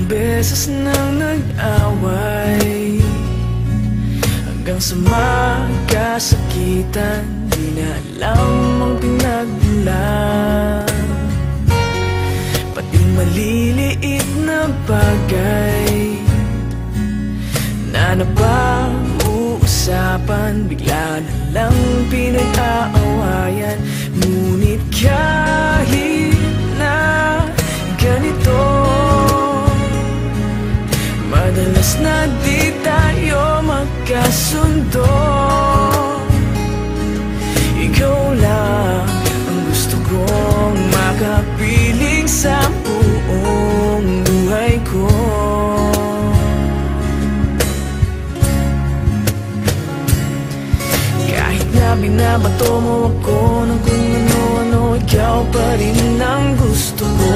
beses nang nag-away, hanggang sa magkasakitan, di na alam ang pinagmulan. Pati maliliit na bagay na napag-uusapan, bigla na lang pinag-aawayan. Ngunit kahit na ganito, madalas na di tayo magkasundo. Ikaw lang ang gusto kong makapiling sa buong buhay ko. Kahit na binabato mo ako ng kung ano-ano, ikaw pa rin ang gusto ko.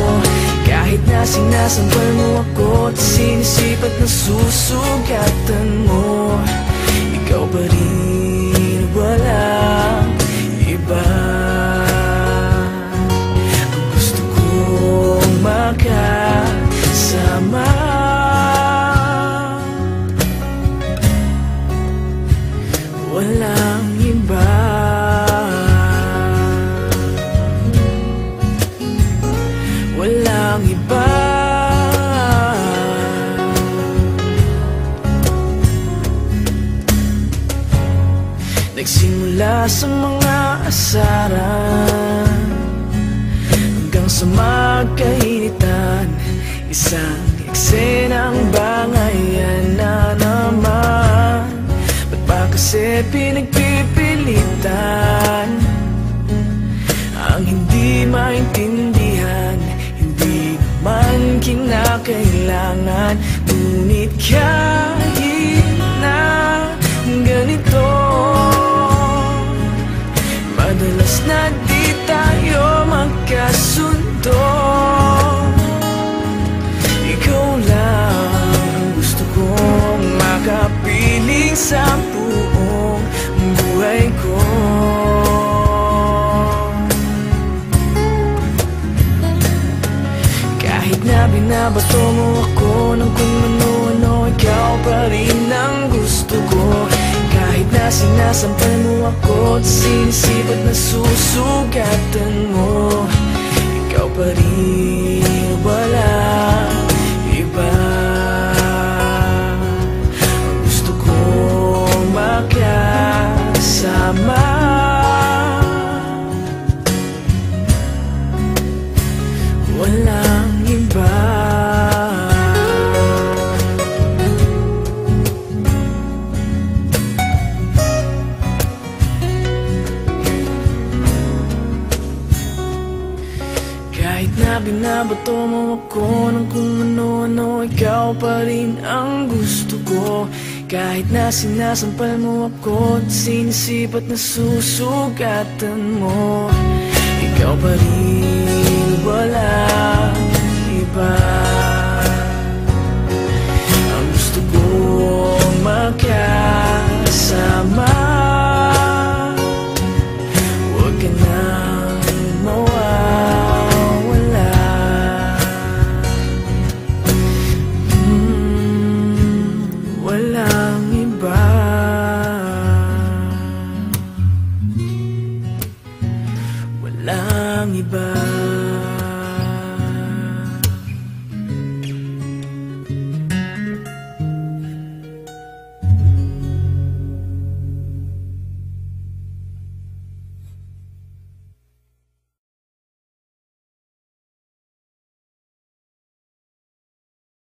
Kahit na sinasampal mo ako at sinisipat na susugatan mo, ikaw pa rin, walang iba. Ang gusto kong makasama, walang iba. Walang iba. Nagsimula sa mga asaran, hanggang sa magkainitan, isang eksenang bangayan na naman. Ba't ba kasi pinagpipilitan ang hindi maintindihan? Hindi naman kinakailangan. Ngunit kahit na ganito, madalas na di tayo magkasundo. Ikaw lang ang gusto kong makapiling sa buong buhay ko. Kahit na binabato mo ako ng kung ano-ano, ikaw pa rin ang gusto ko. Kahit na sinasampal mo ako at sinisipat na susugatan mo, ikaw pa rin, walang iba. Ang gusto kong makasama, walang iba. Kahit na binabato mo ako ng kung ano-ano, ikaw pa rin ang gusto ko. Kahit na sinasampal mo ako at sinisipat na susugatan mo, ikaw pa rin, walang iba. Ang gusto kong makasama, huwag ka nang mawawala. Walang iba. Walang iba.